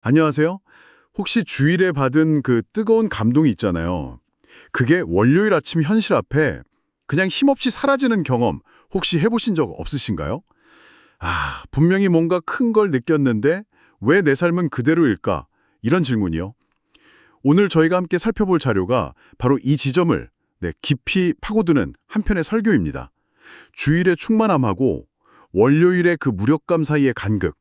안녕하세요. 혹시 주일에 받은 그 뜨거운 감동이 있잖아요. 그게 월요일 아침 현실 앞에 그냥 힘없이 사라지는 경험 혹시 해보신 적 없으신가요? 분명히 뭔가 큰 걸 느꼈는데 왜 내 삶은 그대로일까? 이런 질문이요. 오늘 저희가 함께 살펴볼 자료가 바로 이 지점을 깊이 파고드는 한 편의 설교입니다. 주일의 충만함하고 월요일의 그 무력감 사이의 간극,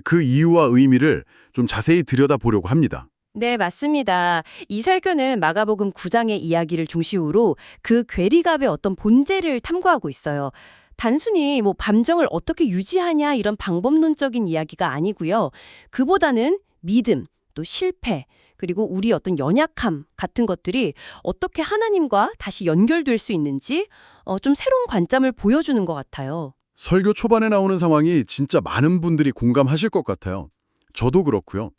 그 이유와 의미를 좀 자세히 들여다보려고 합니다. 네, 맞습니다. 이 설교는 마가복음 9장의 이야기를 중심으로 그 괴리갑의 어떤 본질을 탐구하고 있어요. 단순히 밤정을 어떻게 유지하냐 이런 방법론적인 이야기가 아니고요. 그보다는 믿음, 또 실패, 그리고 우리 어떤 연약함 같은 것들이 어떻게 하나님과 다시 연결될 수 있는지 좀 새로운 관점을 보여주는 것 같아요. 설교 초반에 나오는 상황이 진짜 많은 분들이 공감하실 것 같아요. 저도 그렇고요.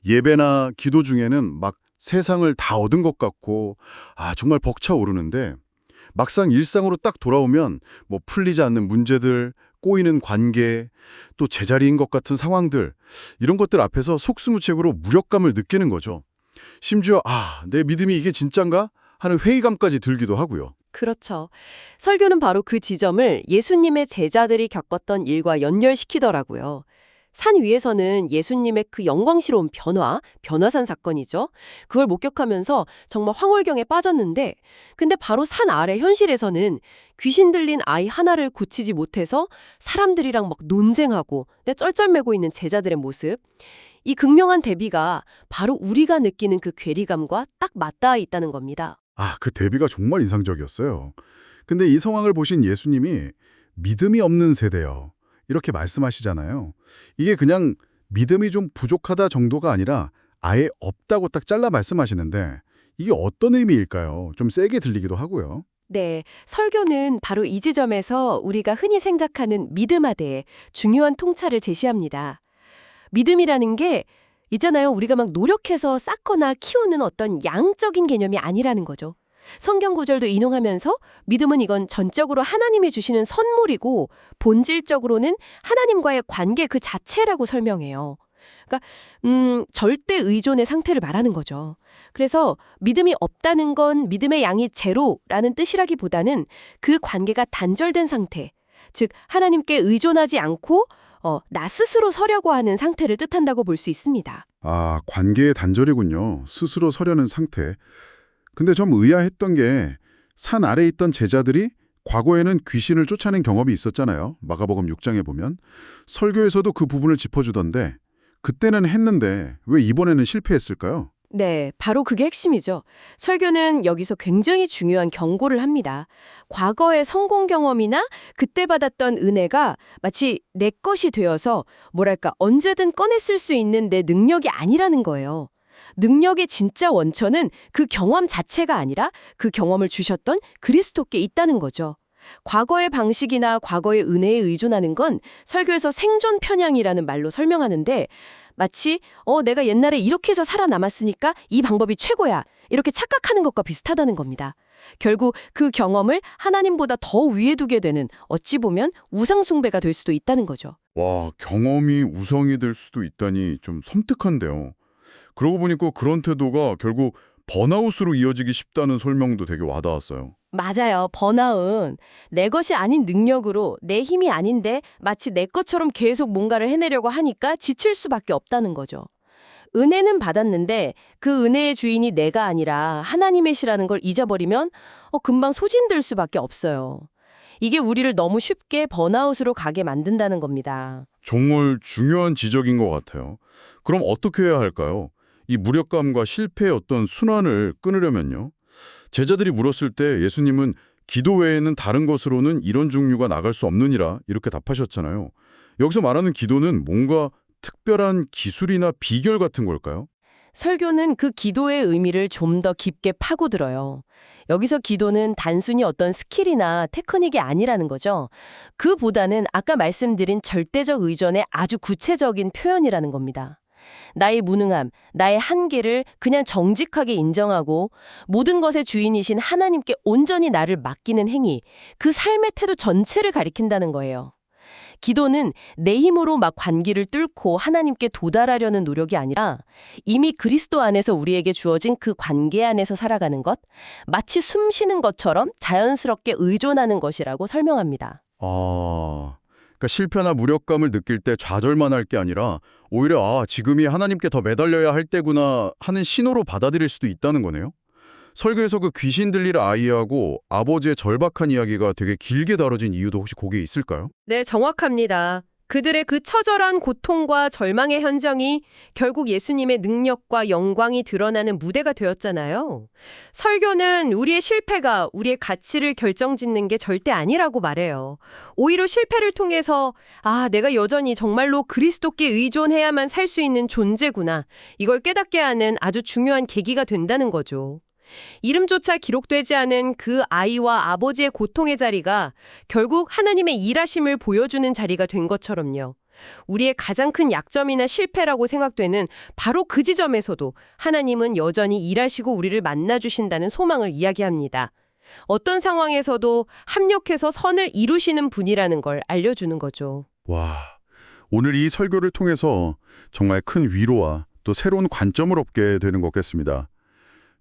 예배나 기도 중에는 막 세상을 다 얻은 것 같고 정말 벅차오르는데 막상 일상으로 딱 돌아오면 풀리지 않는 문제들, 꼬이는 관계, 또 제자리인 것 같은 상황들 이런 것들 앞에서 속수무책으로 무력감을 느끼는 거죠. 심지어 내 믿음이 이게 진짠가? 하는 회의감까지 들기도 하고요. 그렇죠. 설교는 바로 그 지점을 예수님의 제자들이 겪었던 일과 연결시키더라고요. 산 위에서는 예수님의 그 영광스러운 변화산 사건이죠. 그걸 목격하면서 정말 황홀경에 빠졌는데, 근데 바로 산 아래 현실에서는 귀신 들린 아이 하나를 고치지 못해서 사람들이랑 막 논쟁하고 쩔쩔매고 있는 제자들의 모습. 이 극명한 대비가 바로 우리가 느끼는 그 괴리감과 딱 맞닿아 있다는 겁니다. 그 대비가 정말 인상적이었어요. 근데 이 상황을 보신 예수님이 믿음이 없는 세대요. 이렇게 말씀하시잖아요. 이게 그냥 믿음이 좀 부족하다 정도가 아니라 아예 없다고 딱 잘라 말씀하시는데 이게 어떤 의미일까요? 좀 세게 들리기도 하고요. 네, 설교는 바로 이 지점에서 우리가 흔히 생각하는 믿음에 대해 중요한 통찰을 제시합니다. 믿음이라는 게 있잖아요. 우리가 막 노력해서 쌓거나 키우는 어떤 양적인 개념이 아니라는 거죠. 성경 구절도 인용하면서 믿음은 이건 전적으로 하나님이 주시는 선물이고 본질적으로는 하나님과의 관계 그 자체라고 설명해요. 그러니까 절대 의존의 상태를 말하는 거죠. 그래서 믿음이 없다는 건 믿음의 양이 제로라는 뜻이라기보다는 그 관계가 단절된 상태, 즉 하나님께 의존하지 않고 나 스스로 서려고 하는 상태를 뜻한다고 볼 수 있습니다. 관계의 단절이군요. 스스로 서려는 상태. 근데 좀 의아했던 게 산 아래에 있던 제자들이 과거에는 귀신을 쫓아낸 경험이 있었잖아요. 마가복음 6장에 보면. 설교에서도 그 부분을 짚어주던데 그때는 했는데 왜 이번에는 실패했을까요? 네, 바로 그게 핵심이죠. 설교는 여기서 굉장히 중요한 경고를 합니다. 과거의 성공 경험이나 그때 받았던 은혜가 마치 내 것이 되어서 뭐랄까 언제든 꺼내 쓸 수 있는 내 능력이 아니라는 거예요. 능력의 진짜 원천은 그 경험 자체가 아니라 그 경험을 주셨던 그리스도께 있다는 거죠. 과거의 방식이나 과거의 은혜에 의존하는 건 설교에서 생존 편향이라는 말로 설명하는데 마치 내가 옛날에 이렇게 해서 살아남았으니까 이 방법이 최고야 이렇게 착각하는 것과 비슷하다는 겁니다. 결국 그 경험을 하나님보다 더 위에 두게 되는 어찌 보면 우상숭배가 될 수도 있다는 거죠. 와, 경험이 우성이 될 수도 있다니 좀 섬뜩한데요. 그러고 보니까 그런 태도가 결국 번아웃으로 이어지기 쉽다는 설명도 되게 와닿았어요. 맞아요. 번아웃. 내 것이 아닌 능력으로 내 힘이 아닌데 마치 내 것처럼 계속 뭔가를 해내려고 하니까 지칠 수밖에 없다는 거죠. 은혜는 받았는데 그 은혜의 주인이 내가 아니라 하나님의시라는 걸 잊어버리면 금방 소진될 수밖에 없어요. 이게 우리를 너무 쉽게 번아웃으로 가게 만든다는 겁니다. 정말 중요한 지적인 것 같아요. 그럼 어떻게 해야 할까요? 이 무력감과 실패의 어떤 순환을 끊으려면요. 제자들이 물었을 때 예수님은 기도 외에는 다른 것으로는 이런 종류가 나갈 수 없느니라 이렇게 답하셨잖아요. 여기서 말하는 기도는 뭔가 특별한 기술이나 비결 같은 걸까요? 설교는 그 기도의 의미를 좀 더 깊게 파고들어요. 여기서 기도는 단순히 어떤 스킬이나 테크닉이 아니라는 거죠. 그보다는 아까 말씀드린 절대적 의존의 아주 구체적인 표현이라는 겁니다. 나의 무능함, 나의 한계를 그냥 정직하게 인정하고 모든 것의 주인이신 하나님께 온전히 나를 맡기는 행위, 그 삶의 태도 전체를 가리킨다는 거예요. 기도는 내 힘으로 막 관기를 뚫고 하나님께 도달하려는 노력이 아니라 이미 그리스도 안에서 우리에게 주어진 그 관계 안에서 살아가는 것, 마치 숨 쉬는 것처럼 자연스럽게 의존하는 것이라고 설명합니다. 그러니까 실패나 무력감을 느낄 때 좌절만 할 게 아니라 오히려 지금이 하나님께 더 매달려야 할 때구나 하는 신호로 받아들일 수도 있다는 거네요. 설교에서 그 귀신 들릴 아이하고 아버지의 절박한 이야기가 되게 길게 다뤄진 이유도 혹시 거기에 있을까요? 네, 정확합니다. 그들의 그 처절한 고통과 절망의 현장이 결국 예수님의 능력과 영광이 드러나는 무대가 되었잖아요. 설교는 우리의 실패가 우리의 가치를 결정짓는 게 절대 아니라고 말해요. 오히려 실패를 통해서 내가 여전히 정말로 그리스도께 의존해야만 살 수 있는 존재구나. 이걸 깨닫게 하는 아주 중요한 계기가 된다는 거죠. 이름조차 기록되지 않은 그 아이와 아버지의 고통의 자리가 결국 하나님의 일하심을 보여주는 자리가 된 것처럼요. 우리의 가장 큰 약점이나 실패라고 생각되는 바로 그 지점에서도 하나님은 여전히 일하시고 우리를 만나주신다는 소망을 이야기합니다. 어떤 상황에서도 합력해서 선을 이루시는 분이라는 걸 알려주는 거죠. 와, 오늘 이 설교를 통해서 정말 큰 위로와 또 새로운 관점을 얻게 되는 것 같습니다.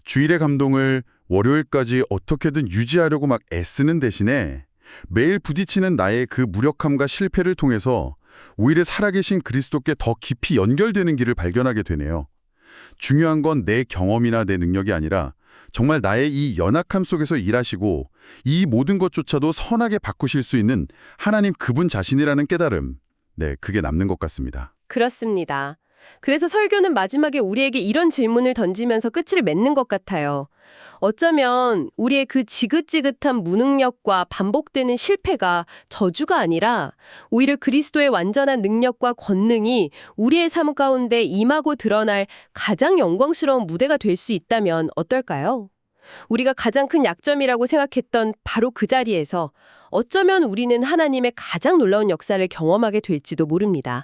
주일의 감동을 월요일까지 어떻게든 유지하려고 막 애쓰는 대신에 매일 부딪히는 나의 그 무력함과 실패를 통해서 오히려 살아계신 그리스도께 더 깊이 연결되는 길을 발견하게 되네요. 중요한 건 내 경험이나 내 능력이 아니라 정말 나의 이 연약함 속에서 일하시고 이 모든 것조차도 선하게 바꾸실 수 있는 하나님 그분 자신이라는 깨달음. 네, 그게 남는 것 같습니다. 그렇습니다. 그래서 설교는 마지막에 우리에게 이런 질문을 던지면서 끝을 맺는 것 같아요. 어쩌면 우리의 그 지긋지긋한 무능력과 반복되는 실패가 저주가 아니라 오히려 그리스도의 완전한 능력과 권능이 우리의 삶 가운데 임하고 드러날 가장 영광스러운 무대가 될 수 있다면 어떨까요? 우리가 가장 큰 약점이라고 생각했던 바로 그 자리에서 어쩌면 우리는 하나님의 가장 놀라운 역사를 경험하게 될지도 모릅니다.